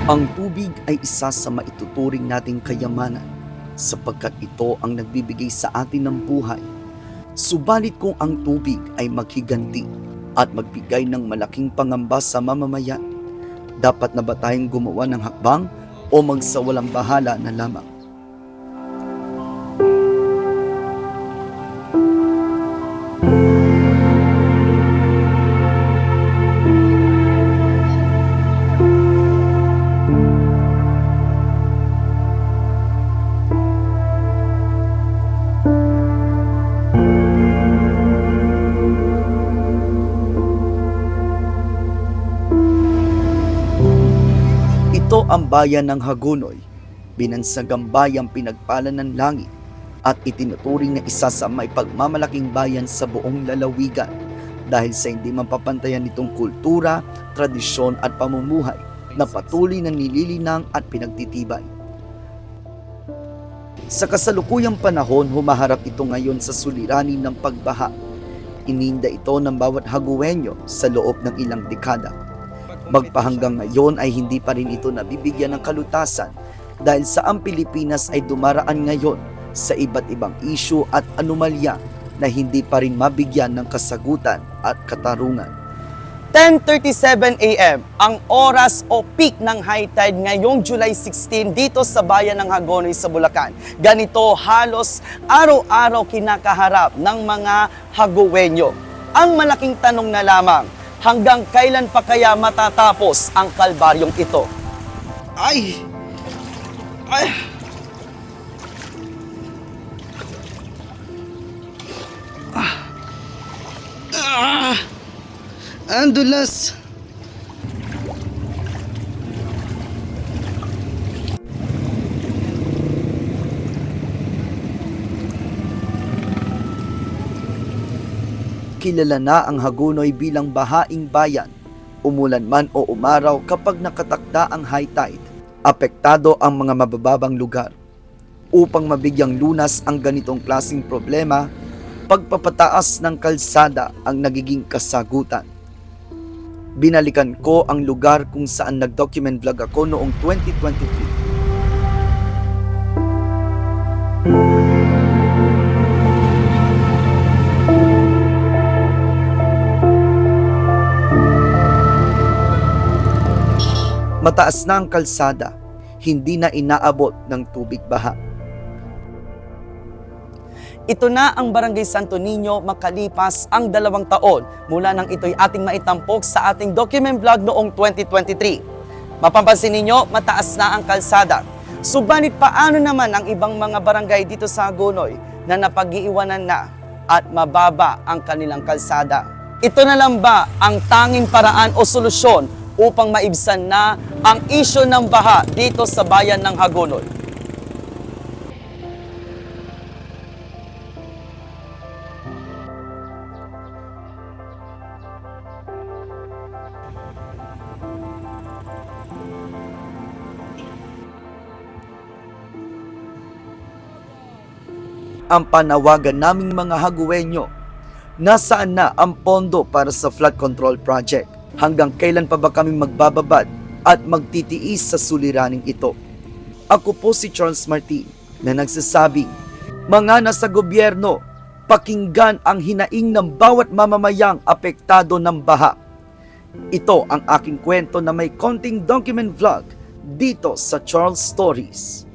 Ang tubig ay isa sa maituturing nating kayamanan sapagkat ito ang nagbibigay sa atin ng buhay. Subalit kung ang tubig ay maghiganti at magbigay ng malaking pangamba sa mamamayan, dapat na ba tayong gumawa ng hakbang o magsawalang bahala na lamang? Ito ang bayan ng Hagonoy, binansagang bayang pinagpala ng langit at itinuturing na isa sa may pagmamalaking bayan sa buong lalawigan dahil sa hindi mapapantayan nitong kultura, tradisyon at pamumuhay na patuloy na nililinang at pinagtitibay. Sa kasalukuyang panahon, humaharap ito ngayon sa suliranin ng pagbaha. Ininda ito ng bawat Haguenyo sa loob ng ilang dekada. Magpahanggang ngayon ay hindi pa rin ito nabibigyan ng kalutasan dahil sa ang Pilipinas ay dumaraan ngayon sa iba't ibang isyu at anomalya na hindi pa rin mabigyan ng kasagutan at katarungan. 10:37 a.m. ang oras o peak ng high tide ngayong July 16 dito sa bayan ng Hagonoy sa Bulacan. Ganito halos araw-araw kinakaharap ng mga Haguenyo. Ang malaking tanong na lamang, hanggang kailan pa kaya matatapos ang kalbaryong ito? Ay! Ay! Ang dulas! Kilala na ang Hagonoy bilang bahaing bayan. Umulan man o umaraw kapag nakatakda ang high tide, apektado ang mga mabababang lugar. Upang mabigyang lunas ang ganitong klaseng problema, pagpapataas ng kalsada ang nagiging kasagutan. Binalikan ko ang lugar kung saan nag-document vlog ako noong 2023. Mataas na ang kalsada, hindi na inaabot ng tubig baha. Ito na ang Barangay Santo Niño makalipas ang 2 taon mula nang ito'y ating maitampok sa ating document vlog noong 2023. Mapapansin ninyo, mataas na ang kalsada. Subalit paano naman ang ibang mga barangay dito sa Hagonoy na napag-iiwanan na at mababa ang kanilang kalsada? Ito na lang ba ang tanging paraan o solusyon upang maibsan na ang isyu ng baha dito sa bayan ng Hagonoy? Ang panawagan naming mga Haguenyo, nasaan na ang pondo para sa flood control project? Hanggang kailan pa ba kami magbababad at magtitiis sa suliraning ito? Ako po si Charles Martin na nagsasabing, mga nasa gobyerno, pakinggan ang hinaing ng bawat mamamayang apektado ng baha. Ito ang aking kwento na may konting document vlog dito sa Charles Stories.